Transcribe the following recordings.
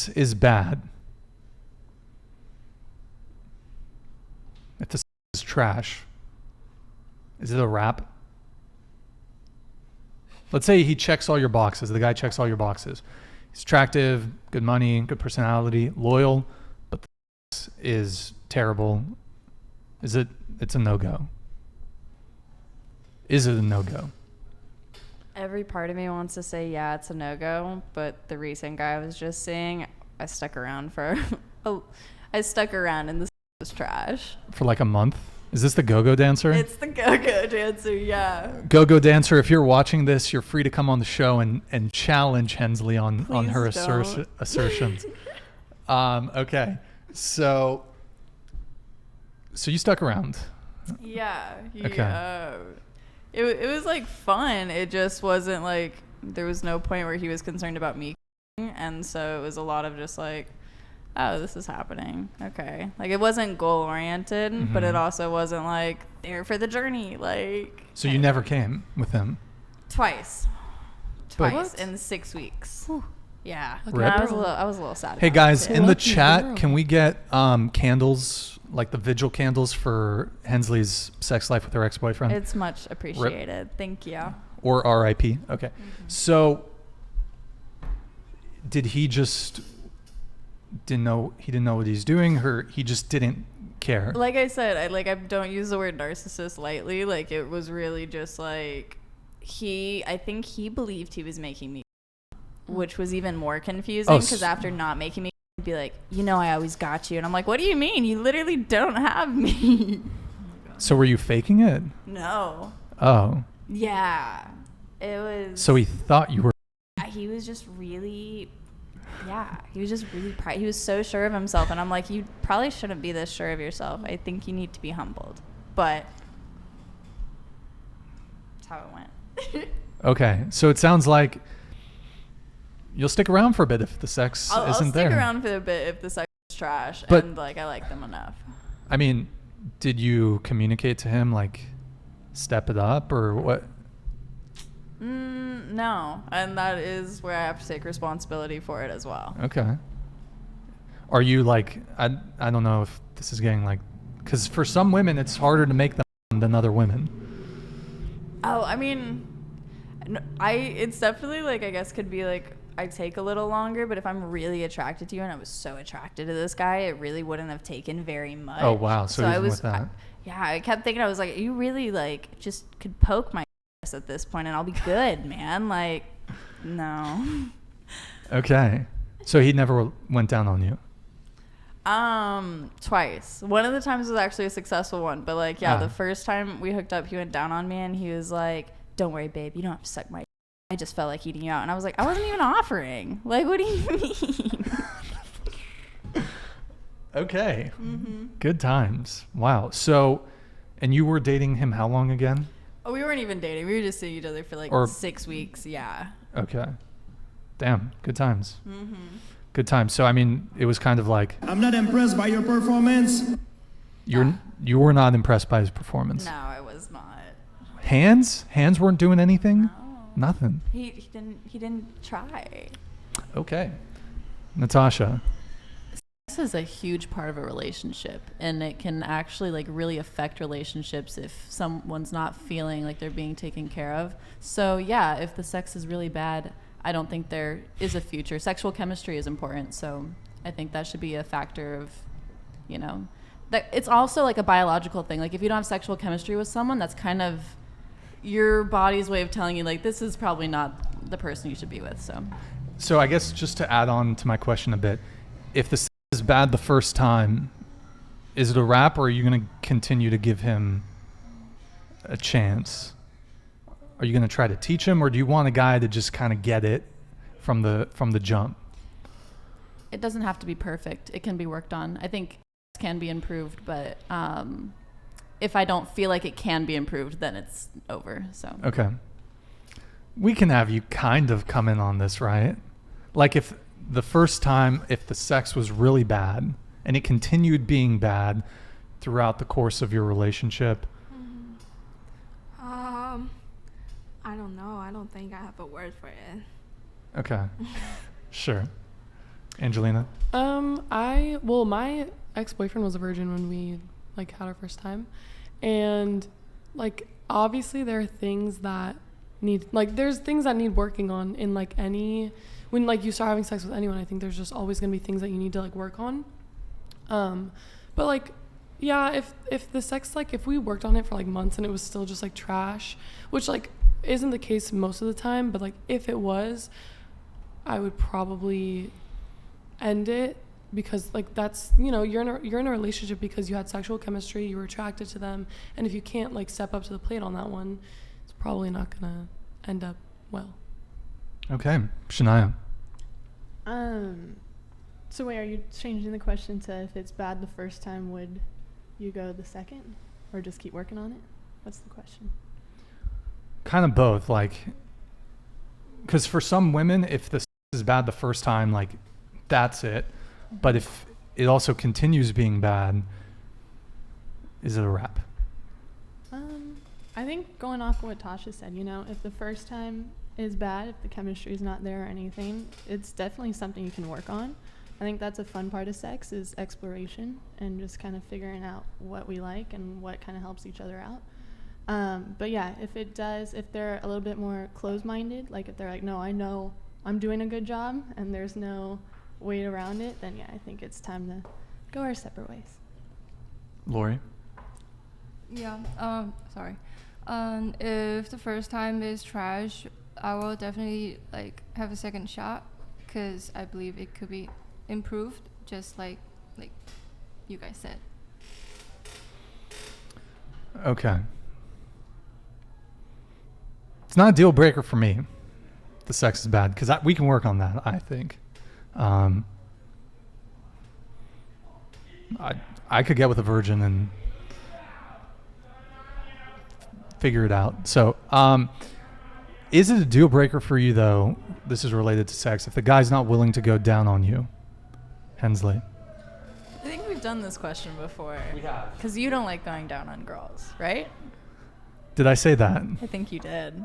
is bad, if the sex is trash, is it a wrap? Let's say he checks all your boxes. The guy checks all your boxes. He's attractive, good money, good personality, loyal, but the sex is terrible. It's a no-go. Is it a no-go? Every part of me wants to say, yeah, it's a no-go, but the recent guy I was just seeing, I stuck around and this was trash. For like a month? Is this the go-go dancer? It's the go-go dancer, yeah. Go-go dancer, if you're watching this, you're free to come on the show and challenge Hensley on her assertions. Okay. So you stuck around. Yeah. Okay. It was like fun. It just wasn't like, there was no point where he was concerned about me. And so it was a lot of just like, oh, this is happening. Okay. Like it wasn't goal oriented, but it also wasn't like there for the journey. Like. So you never came with him? Twice But in 6 weeks. Yeah. Rip. I was a little sad. Hey about guys, it, too. in the chat, can we get candles, like the vigil candles for Hensley's sex life with her ex-boyfriend? It's much appreciated. Thank you. Or RIP. Okay. So did he just didn't know what he's doing, or he just didn't care? Like I said, I don't use the word narcissist lightly. Like it was really just like I think he believed he was making me, which was even more confusing because after not making me, he'd be like, I always got you. And I'm like, what do you mean? You literally don't have me. So were you faking it? No. Oh. Yeah. It was. So he thought you were. He was just really. Yeah, he was just really proud. He was so sure of himself, and I'm like, you probably shouldn't be this sure of yourself. I think you need to be humbled. But that's how it went. Okay, so it sounds like you'll stick around for a bit if the sex isn't there. I'll stick around for a bit if the sex is trash, but, and like I like them enough. I mean, did you communicate to him like step it up or what? No, and that is where I have to take responsibility for it as well. Okay. Are you like, I don't know if this is getting like, because for some women it's harder to make them than other women. Oh, I mean, it's definitely like, I guess could be like, I take a little longer, but if I'm really attracted to you, and I was so attracted to this guy, it really wouldn't have taken very much. Oh wow, so even with that. I kept thinking, I was like, you really like just could poke my at this point and I'll be good, man. Like, no. Okay. So he never went down on you? Twice. One of the times was actually a successful one, but like, the first time we hooked up, he went down on me and he was like, don't worry, babe, you don't have to suck my I just felt like eating you out. And I was like, I wasn't even offering. Like, what do you mean? Okay. Good times. Wow. So, and you were dating him how long again? Oh, we weren't even dating. We were just seeing each other for like 6 weeks. Yeah. Okay. Damn. Good times. Good times. So, I mean, it was kind of like... I'm not impressed by your performance. You were not impressed by his performance? No, I was not. Hands? Hands weren't doing anything? No. Nothing? He didn't try. Okay. Natasha. Sex is a huge part of a relationship, and it can actually like really affect relationships if someone's not feeling like they're being taken care of. So yeah, if the sex is really bad, I don't think there is a future. Sexual chemistry is important, so I think that should be a factor of, that it's also like a biological thing. Like if you don't have sexual chemistry with someone, that's kind of your body's way of telling you like this is probably not the person you should be with. So I guess just to add on to my question a bit, if the sex is bad the first time, is it a wrap, or are you going to continue to give him a chance? Are you going to try to teach him, or do you want a guy to just kind of get it from the jump? It doesn't have to be perfect. It can be worked on. I think it can be improved, but if I don't feel like it can be improved, then it's over. So okay, we can have you kind of come in on this, right? Like if the first time, if the sex was really bad and it continued being bad throughout the course of your relationship. I don't know. I don't think I have a word for it. Okay. Sure. Angelina? My ex-boyfriend was a virgin when we like had our first time, and like obviously there are things that there's things that need working on in like when like you start having sex with anyone. I think there's just always gonna be things that you need to like work on. But like, yeah, if the sex, like if we worked on it for like months and it was still just like trash, which like isn't the case most of the time, but like if it was, I would probably end it, because like that's, you know, you're in a relationship because you had sexual chemistry, you were attracted to them, and if you can't like step up to the plate on that one, it's probably not gonna end up well. Okay, Shania. So wait, are you changing the question to if it's bad the first time, would you go the second, or just keep working on it? What's the question? Kind of both, like, because for some women, if the sex is bad the first time, like, that's it. But if it also continues being bad, is it a wrap? I think going off what Tasha said, you know, if the first time is bad, if the chemistry is not there or anything, it's definitely something you can work on. I think that's a fun part of sex, is exploration and just kind of figuring out what we like and what kind of helps each other out. But yeah, if they're a little bit more closed-minded, like if they're like, no, I know I'm doing a good job and there's no way around it, then yeah, I think it's time to go our separate ways. Lori? Yeah, sorry. If the first time is trash, I will definitely like have a second shot, because I believe it could be improved, just like you guys said. Okay. It's not a deal breaker for me. The sex is bad, because we can work on that, I think. I could get with a virgin and figure it out. So, is it a deal breaker for you, though? This is related to sex. If the guy's not willing to go down on you, Hensley. I think we've done this question before. We have. Because you don't like going down on girls, right? Did I say that? I think you did.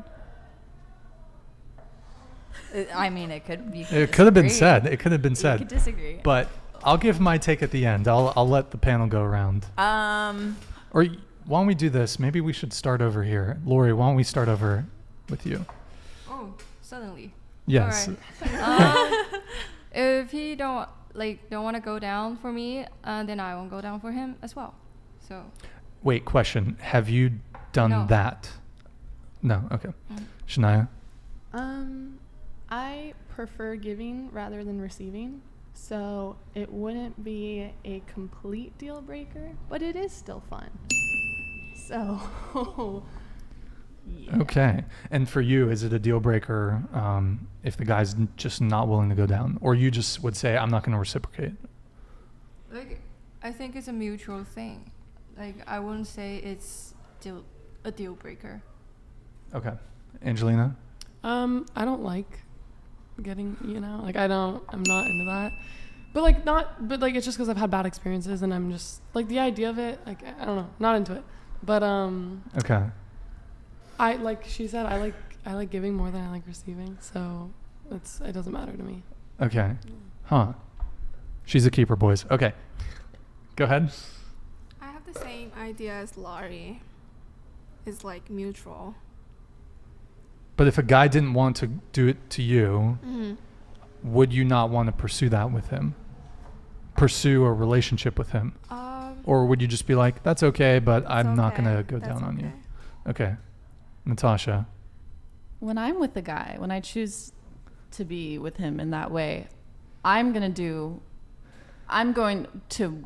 I mean, it could. It could have been said. It could have been You said. could disagree. But I'll give my take at the end. I'll let the panel go around. Or why don't we do this? Maybe we should start over here. Lori, why don't we start over with you? Oh, suddenly. Yes. Alright. If he don't want to go down for me, then I won't go down for him as well. So. Wait, question. Have you done No. that? No. Okay. Shania? I prefer giving rather than receiving, so it wouldn't be a complete deal breaker, but it is still fun. So, yeah. Okay. And for you, is it a deal breaker if the guy's just not willing to go down? Or you just would say, I'm not going to reciprocate? Like, I think it's a mutual thing. Like, I wouldn't say it's a deal breaker. Okay. Angelina? I don't like getting, like I'm not into that. But like it's just because I've had bad experiences, and I'm just like, the idea of it, like, I don't know, not into it. But Okay. I, like she said, I like giving more than I like receiving, so it doesn't matter to me. Okay. Huh. She's a keeper, boys. Okay. Go ahead. I have the same idea as Laurie. It's like mutual. But if a guy didn't want to do it to you, Mm-hmm. would you not want to pursue that with him? Pursue a relationship with him? Or would you just be like, that's okay, but I'm not going to go down on you? Okay. Natasha? When I'm with the guy, when I choose to be with him in that way, I'm going to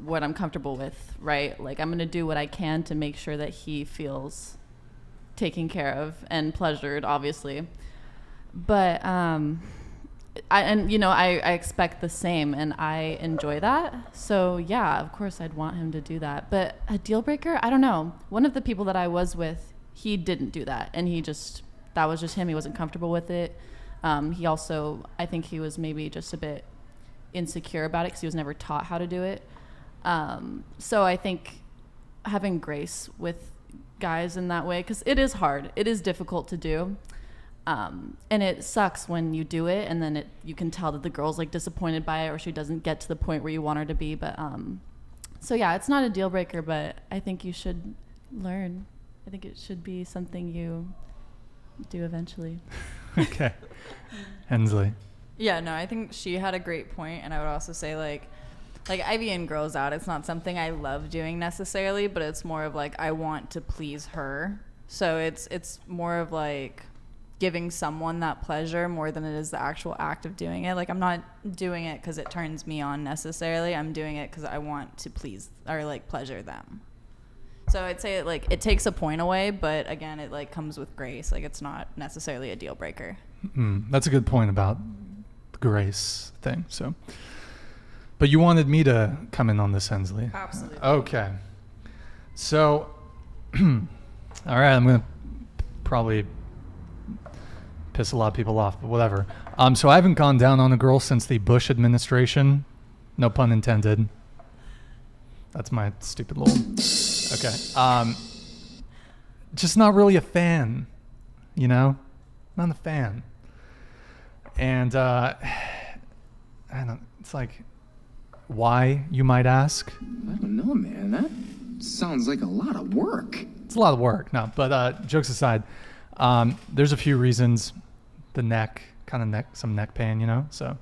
what I'm comfortable with, right? Like, I'm going to do what I can to make sure that he feels taken care of and pleasured, obviously. But I expect the same, and I enjoy that. So yeah, of course I'd want him to do that. But a deal breaker, I don't know. One of the people that I was with, he didn't do that, and that was just him. He wasn't comfortable with it. He also, I think he was maybe just a bit insecure about it because he was never taught how to do it. So I think having grace with guys in that way, because it is hard, it is difficult to do. And it sucks when you do it and then you can tell that the girl's like disappointed by it or she doesn't get to the point where you want her to be. But so yeah, it's not a deal breaker, but I think you should learn. I think it should be something you do eventually. Okay. Hensley. Yeah, no, I think she had a great point, and I would also say like Ivy and Girls Out, it's not something I love doing necessarily, but it's more of like I want to please her. So it's more of like giving someone that pleasure more than it is the actual act of doing it. Like I'm not doing it because it turns me on necessarily. I'm doing it because I want to please or like pleasure them. So I'd say it takes a point away, but again, it like comes with grace. Like it's not necessarily a deal breaker. That's a good point about the grace thing. So, but you wanted me to come in on this, Hensley. Absolutely. Okay. So, all right, I'm gonna probably piss a lot of people off, but whatever. So I haven't gone down on a girl since the Bush administration. No pun intended. That's my stupid little. Okay. Just not really a fan, you know? Not a fan. And I don't. It's like, why, you might ask? I don't know, man. That sounds like a lot of work. It's a lot of work. No, but jokes aside, there's a few reasons. The neck, some neck pain, you know? So